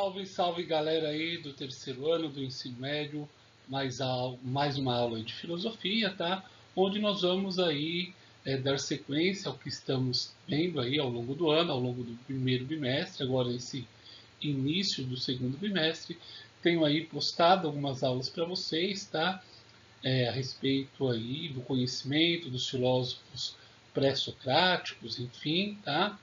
Salve, salve galera aí do terceiro ano do ensino médio, mais uma aula de filosofia, tá? Onde nós vamos aí dar sequência ao que estamos vendo aí ao longo do ano, ao longo do primeiro bimestre, agora esse início do segundo bimestre. Tenho aí postado algumas aulas para vocês, tá? A respeito aí do conhecimento dos filósofos pré-socráticos, enfim, tá?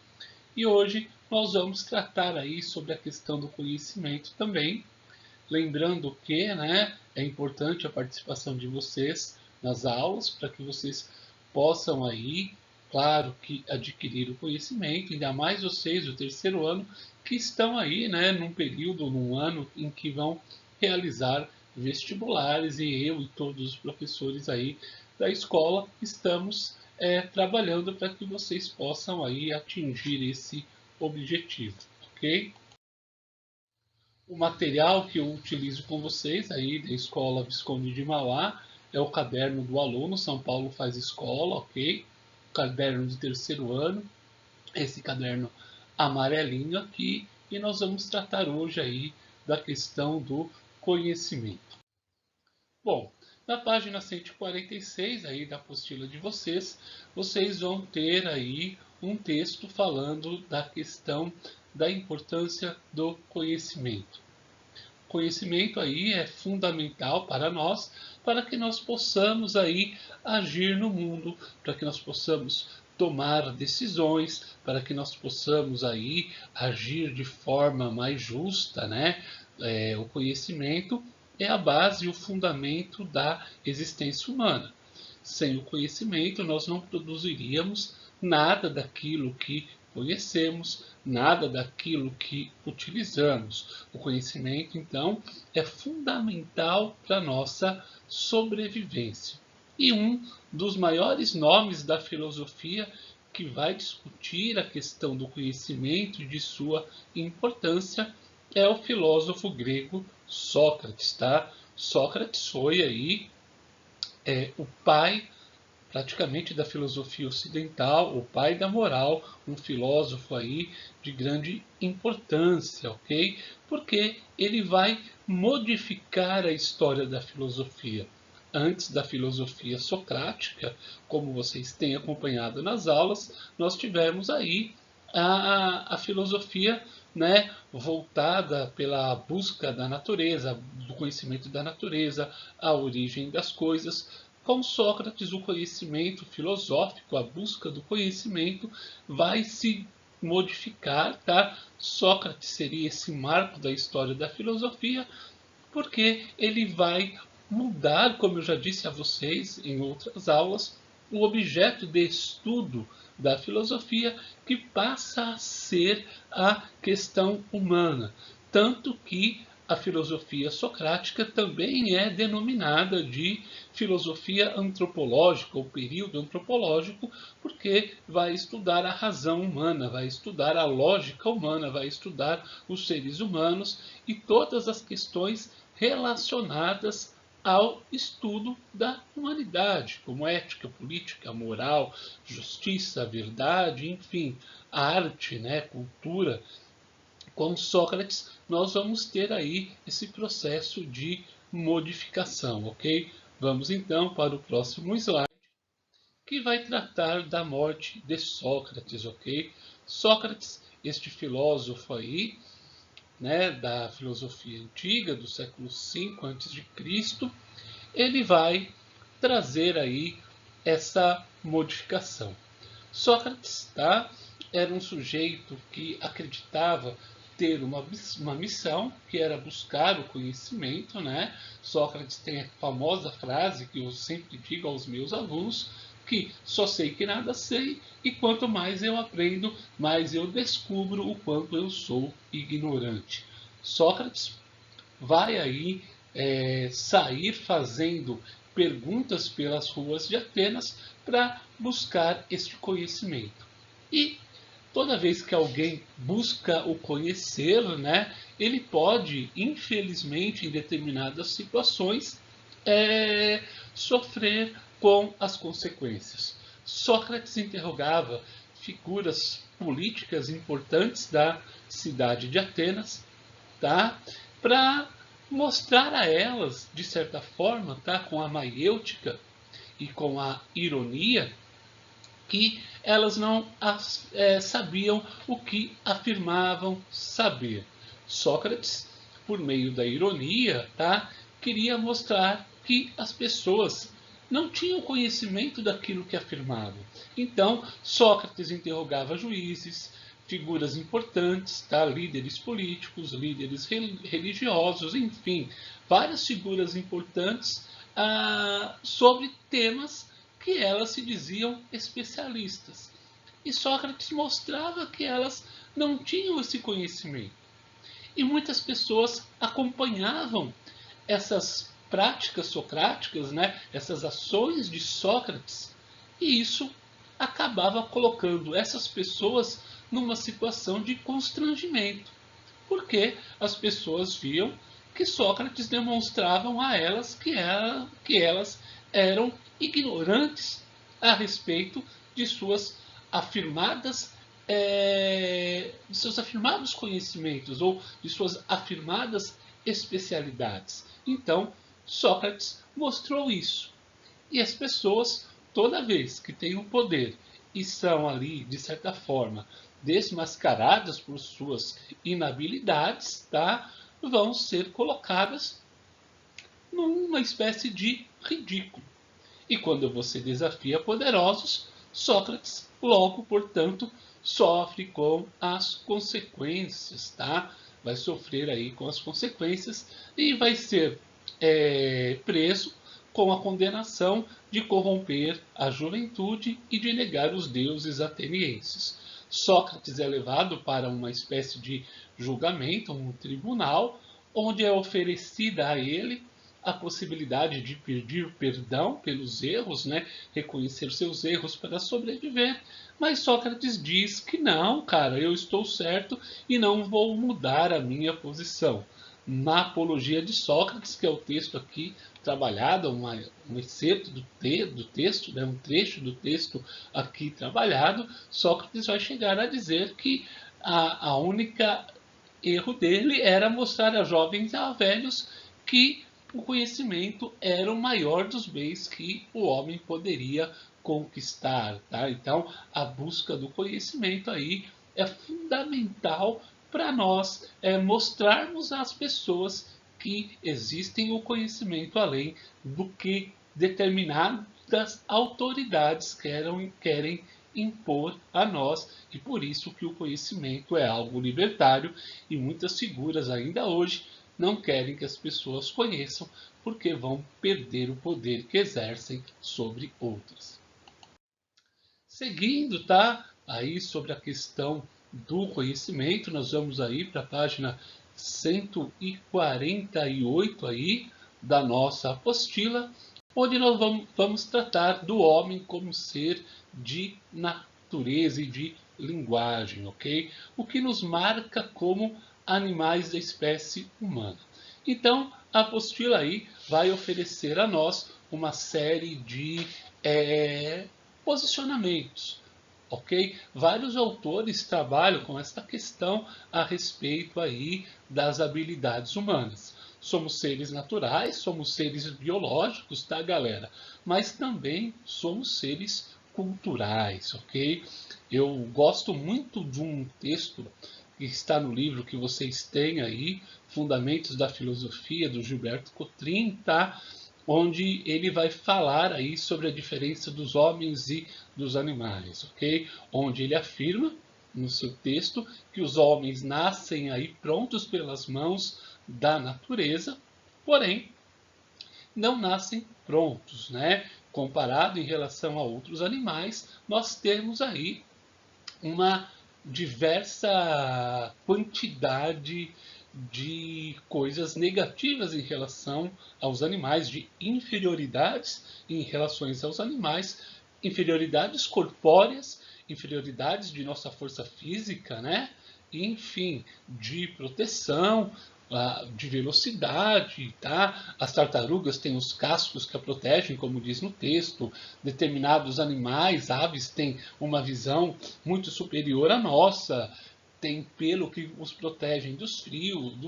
E hoje nós vamos tratar aí sobre a questão do conhecimento também, lembrando que, né, é importante a participação de vocês nas aulas para que vocês possam aí, claro, que adquirir o conhecimento, ainda mais vocês do terceiro ano que estão aí, né, num ano em que vão realizar vestibulares e eu e todos os professores aí da escola estamos trabalhando para que vocês possam aí atingir esse objetivo, ok? O material que eu utilizo com vocês aí da Escola Visconde de Mauá é o caderno do aluno São Paulo Faz Escola, ok? O caderno de terceiro ano, esse caderno amarelinho aqui, e nós vamos tratar hoje aí da questão do conhecimento. Bom, na página 146 aí da apostila de vocês, vocês vão ter aí um texto falando da questão da importância do conhecimento. O conhecimento aí é fundamental para nós, para que nós possamos aí agir no mundo, para que nós possamos tomar decisões, para que nós possamos aí agir de forma mais justa, né? O conhecimento é a base e o fundamento da existência humana. Sem o conhecimento, nós não produziríamos nada daquilo que conhecemos, nada daquilo que utilizamos. O conhecimento, então, é fundamental para a nossa sobrevivência. E um dos maiores nomes da filosofia que vai discutir a questão do conhecimento e de sua importância é o filósofo grego Sócrates, tá? Sócrates foi aí o pai praticamente da filosofia ocidental, o pai da moral, um filósofo aí de grande importância, ok? Porque ele vai modificar a história da filosofia. Antes da filosofia socrática, como vocês têm acompanhado nas aulas, nós tivemos aí a filosofia, né, voltada pela busca da natureza, do conhecimento da natureza, a origem das coisas. Com Sócrates, o conhecimento filosófico, a busca do conhecimento, vai se modificar, tá? Sócrates seria esse marco da história da filosofia, porque ele vai mudar, como eu já disse a vocês em outras aulas, o objeto de estudo da filosofia, que passa a ser a questão humana. Tanto que a filosofia socrática também é denominada de filosofia antropológica, ou período antropológico, porque vai estudar a razão humana, vai estudar a lógica humana, vai estudar os seres humanos e todas as questões relacionadas ao estudo da humanidade, como ética, política, moral, justiça, verdade, enfim, arte, né, cultura. Com Sócrates, nós vamos ter aí esse processo de modificação, ok? Vamos então para o próximo slide, que vai tratar da morte de Sócrates, ok? Sócrates, este filósofo aí, né, da filosofia antiga, do século V a.C., ele vai trazer aí essa modificação. Sócrates, tá, era um sujeito que acreditava ter uma missão, que era buscar o conhecimento, né? Sócrates tem a famosa frase que eu sempre digo aos meus alunos, que só sei que nada sei, e quanto mais eu aprendo, mais eu descubro o quanto eu sou ignorante. Sócrates vai aí sair fazendo perguntas pelas ruas de Atenas para buscar este conhecimento. E toda vez que alguém busca o conhecer, né, ele pode, infelizmente, em determinadas situações, sofrer com as consequências. Sócrates interrogava figuras políticas importantes da cidade de Atenas, tá? Para mostrar a elas, de certa forma, tá? Com a maiêutica e com a ironia, que elas não sabiam o que afirmavam saber. Sócrates, por meio da ironia, tá? Queria mostrar que as pessoas não tinham conhecimento daquilo que afirmavam. Então, Sócrates interrogava juízes, figuras importantes, tá? Líderes políticos, líderes religiosos, enfim, várias figuras importantes sobre temas que elas se diziam especialistas. E Sócrates mostrava que elas não tinham esse conhecimento. E muitas pessoas acompanhavam essas práticas socráticas, né, essas ações de Sócrates, e isso acabava colocando essas pessoas numa situação de constrangimento, porque as pessoas viam que Sócrates demonstravam a elas que elas eram ignorantes a respeito de de seus afirmados conhecimentos ou de suas afirmadas especialidades. Então, Sócrates mostrou isso. E as pessoas, toda vez que têm o poder e são ali, de certa forma, desmascaradas por suas inabilidades, tá? Vão ser colocadas numa espécie de ridículo. E quando você desafia poderosos, Sócrates, logo, portanto, sofre com as consequências, tá? Vai sofrer aí com as consequências e vai ser preso com a condenação de corromper a juventude e de negar os deuses atenienses. Sócrates é levado para uma espécie de julgamento, um tribunal, onde é oferecida a ele a possibilidade de pedir perdão pelos erros, né? Reconhecer seus erros para sobreviver. Mas Sócrates diz que não, cara, eu estou certo e não vou mudar a minha posição. Na Apologia de Sócrates, que é o texto aqui trabalhado, um excerto do texto, né, um trecho do texto aqui trabalhado, Sócrates vai chegar a dizer que a única erro dele era mostrar a jovens e a velhos que o conhecimento era o maior dos bens que o homem poderia conquistar. Tá? Então, a busca do conhecimento aí é fundamental para nós mostrarmos às pessoas que existem o conhecimento além do que determinadas autoridades querem impor a nós, e por isso que o conhecimento é algo libertário e muitas figuras ainda hoje não querem que as pessoas conheçam porque vão perder o poder que exercem sobre outras. Seguindo, tá? Aí sobre a questão do conhecimento, nós vamos aí para a página 148 aí da nossa apostila, onde nós vamos tratar do homem como ser de natureza e de linguagem, ok? O que nos marca como animais da espécie humana. Então, a apostila aí vai oferecer a nós uma série de posicionamentos, ok? Vários autores trabalham com esta questão a respeito aí das habilidades humanas. Somos seres naturais, somos seres biológicos, tá, galera? Mas também somos seres culturais, ok? Eu gosto muito de um texto que está no livro que vocês têm aí, Fundamentos da Filosofia, do Gilberto Cotrim, tá? Onde ele vai falar aí sobre a diferença dos homens e dos animais, ok? Onde ele afirma no seu texto que os homens nascem aí prontos pelas mãos da natureza, porém não nascem prontos, né? Comparado em relação a outros animais, nós temos aí uma diversa quantidade de coisas negativas em relação aos animais, de inferioridades em relação aos animais, inferioridades corpóreas, inferioridades de nossa força física, né? Enfim, de proteção, de velocidade, tá? As tartarugas têm os cascos que a protegem, como diz no texto. Determinados animais, aves, têm uma visão muito superior à nossa. têm pelo que os protegem do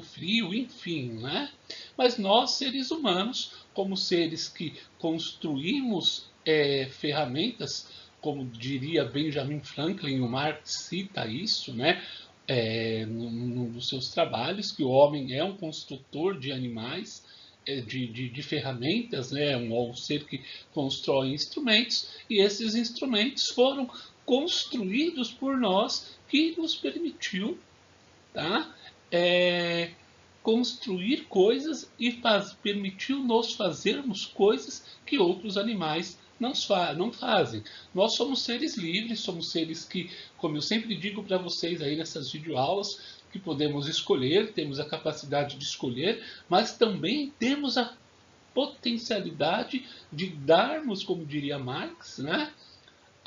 frio, enfim, né? Mas nós, seres humanos, como seres que construímos ferramentas, como diria Benjamin Franklin, o Marx cita isso, né? Nos seus trabalhos, que o homem é um construtor de animais, de ferramentas, né? Um ser que constrói instrumentos, e esses instrumentos foram construídos por nós, que nos permitiu, tá? Construir coisas e permitiu nos fazermos coisas que outros animais não fazem. Nós somos seres livres, somos seres que, como eu sempre digo para vocês aí nessas videoaulas, que podemos escolher, temos a capacidade de escolher, mas também temos a potencialidade de darmos, como diria Marx, né,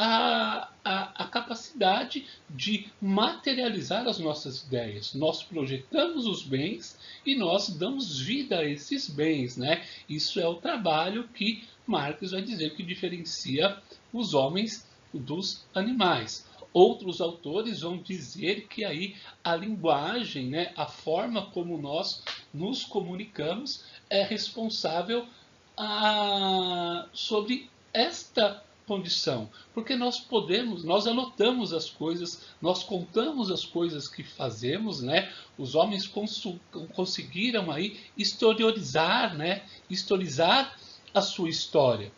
a capacidade de materializar as nossas ideias. Nós projetamos os bens e nós damos vida a esses bens, né? Isso é o trabalho que Marx vai dizer que diferencia os homens dos animais. Outros autores vão dizer que aí a linguagem, né, a forma como nós nos comunicamos é responsável sobre esta condição, porque nós anotamos as coisas, nós contamos as coisas que fazemos, né? Os homens conseguiram aí historizar, né? Historizar a sua história,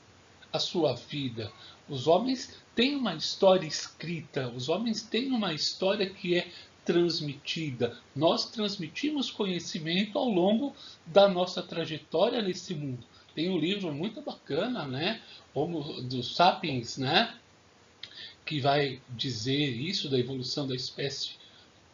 a sua vida. Os homens têm uma história escrita, os homens têm uma história que é transmitida. Nós transmitimos conhecimento ao longo da nossa trajetória nesse mundo. Tem um livro muito bacana, né, dos Sapiens, né, que vai dizer isso da evolução da espécie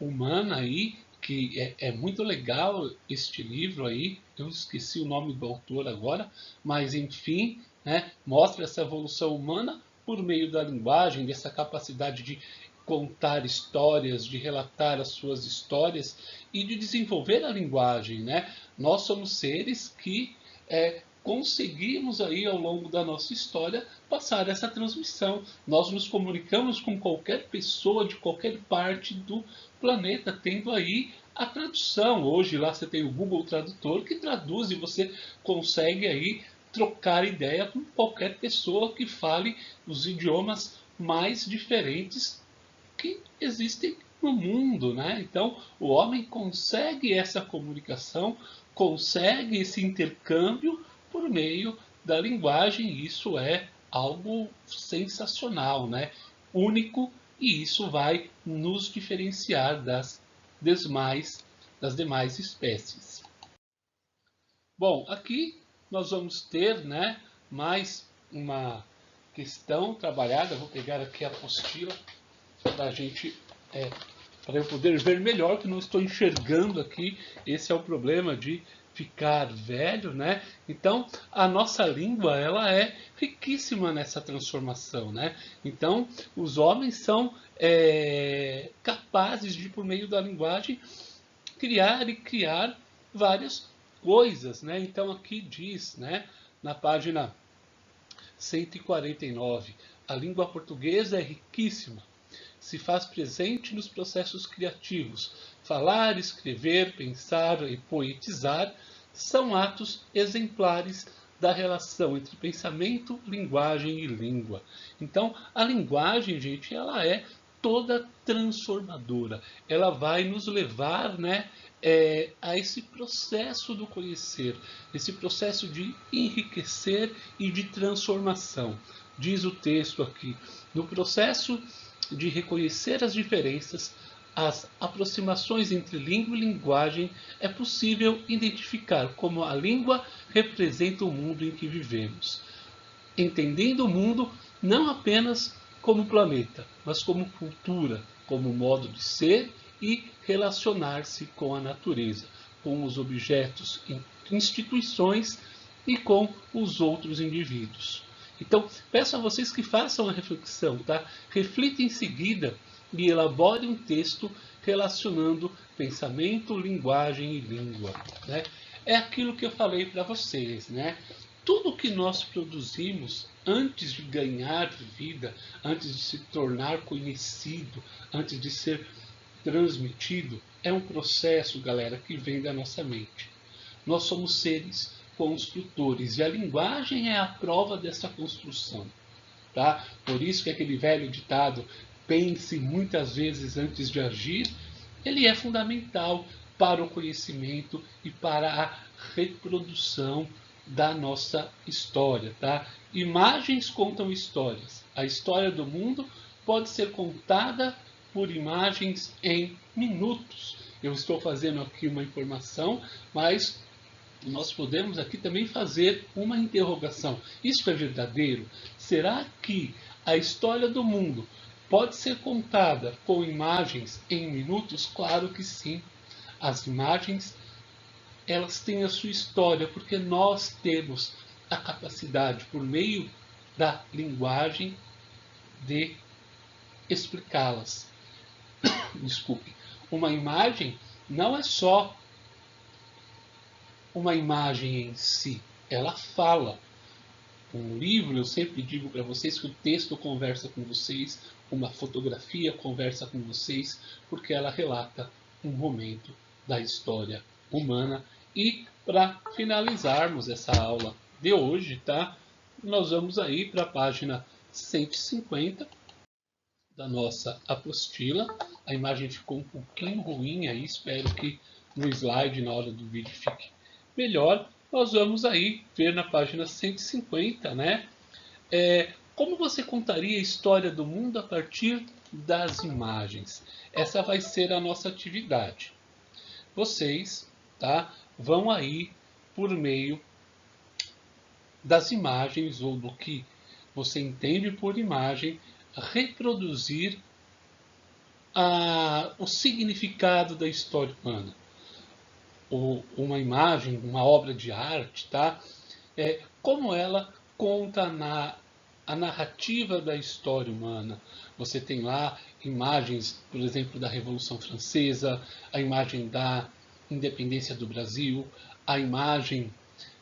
humana aí, que é muito legal este livro aí. Eu esqueci o nome do autor agora, mas enfim, né, mostra essa evolução humana por meio da linguagem, dessa capacidade de contar histórias, de relatar as suas histórias e de desenvolver a linguagem, né? Nós somos seres que conseguimos aí ao longo da nossa história passar essa transmissão. Nós nos comunicamos com qualquer pessoa de qualquer parte do planeta, tendo aí a tradução. Hoje lá você tem o Google Tradutor que traduz e você consegue aí trocar ideia com qualquer pessoa que fale os idiomas mais diferentes que existem no mundo, né? Então o homem consegue essa comunicação, consegue esse intercâmbio por meio da linguagem. Isso é algo sensacional, né? Único, e isso vai nos diferenciar das demais espécies. Bom, aqui nós vamos ter, né, mais uma questão trabalhada. Vou pegar aqui a apostila para a gente, para eu poder ver melhor, que não estou enxergando aqui. Esse é o problema de ficar velho, né? Então, a nossa língua, ela é riquíssima nessa transformação, né? Então, os homens são capazes de, por meio da linguagem, criar várias coisas, né? Então, aqui diz, né, na página 149, a língua portuguesa é riquíssima, se faz presente nos processos criativos. Falar, escrever, pensar e poetizar são atos exemplares da relação entre pensamento, linguagem e língua. Então, a linguagem, gente, ela é toda transformadora. Ela vai nos levar, né, a esse processo do conhecer, esse processo de enriquecer e de transformação. Diz o texto aqui, no processo de reconhecer as diferenças, as aproximações entre língua e linguagem, é possível identificar como a língua representa o mundo em que vivemos, entendendo o mundo não apenas como planeta, mas como cultura, como modo de ser e relacionar-se com a natureza, com os objetos, instituições e com os outros indivíduos. Então, peço a vocês que façam a reflexão, tá? Reflita em seguida e elabore um texto relacionando pensamento, linguagem e língua, né? É aquilo que eu falei para vocês, né? Tudo que nós produzimos antes de ganhar vida, antes de se tornar conhecido, antes de ser transmitido é um processo, galera, que vem da nossa mente. Nós somos seres construtores e a linguagem é a prova dessa construção. Tá? Por isso que aquele velho ditado, pense muitas vezes antes de agir, ele é fundamental para o conhecimento e para a reprodução da nossa história. Tá? Imagens contam histórias. A história do mundo pode ser contada por imagens em minutos. Eu estou fazendo aqui uma informação, mas nós podemos aqui também fazer uma interrogação. Isso é verdadeiro? Será que a história do mundo pode ser contada com imagens em minutos? Claro que sim. As imagens, elas têm a sua história, porque nós temos a capacidade, por meio da linguagem, de explicá-las. Desculpe. Uma imagem não é só uma imagem em si, ela fala. Um livro, eu sempre digo para vocês que o texto conversa com vocês, uma fotografia conversa com vocês, porque ela relata um momento da história humana. E para finalizarmos essa aula de hoje, tá? Nós vamos aí para a página 150 da nossa apostila. A imagem ficou um pouquinho ruim aí, espero que no slide, na hora do vídeo, fique melhor. Nós vamos aí ver na página 150, né? Como você contaria a história do mundo a partir das imagens? Essa vai ser a nossa atividade. Vocês, tá, vão aí por meio das imagens ou do que você entende por imagem, reproduzir o significado da história humana. Ou uma imagem, uma obra de arte, tá? Como ela conta a narrativa da história humana. Você tem lá imagens, por exemplo, da Revolução Francesa, a imagem da independência do Brasil, a imagem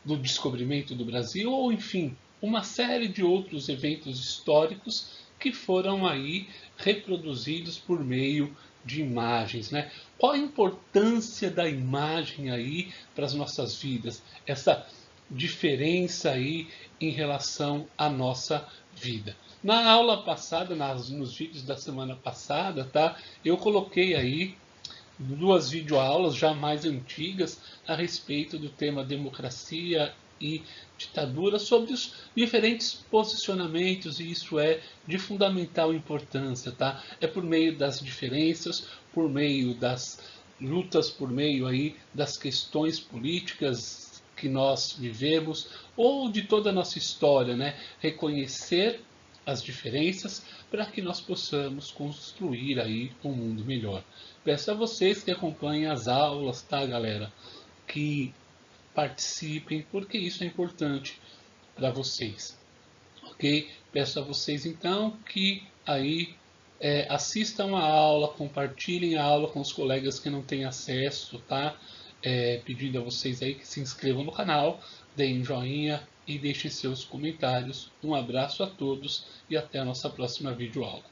do descobrimento do Brasil, ou enfim, uma série de outros eventos históricos que foram aí reproduzidos por meio de imagens, né? Qual a importância da imagem aí para as nossas vidas? Essa diferença aí em relação à nossa vida. Na aula passada, nos vídeos da semana passada, tá? Eu coloquei aí duas videoaulas já mais antigas a respeito do tema democracia e ditadura, sobre os diferentes posicionamentos, e isso é de fundamental importância, tá? É por meio das diferenças, por meio das lutas, por meio aí das questões políticas que nós vivemos, ou de toda a nossa história, né? Reconhecer as diferenças para que nós possamos construir aí um mundo melhor. Peço a vocês que acompanhem as aulas, tá, galera? Que participem, porque isso é importante para vocês, ok? Peço a vocês então que aí assistam a aula, compartilhem a aula com os colegas que não têm acesso, tá? Pedindo a vocês aí que se inscrevam no canal, deem joinha e deixem seus comentários. Um abraço a todos e até a nossa próxima videoaula.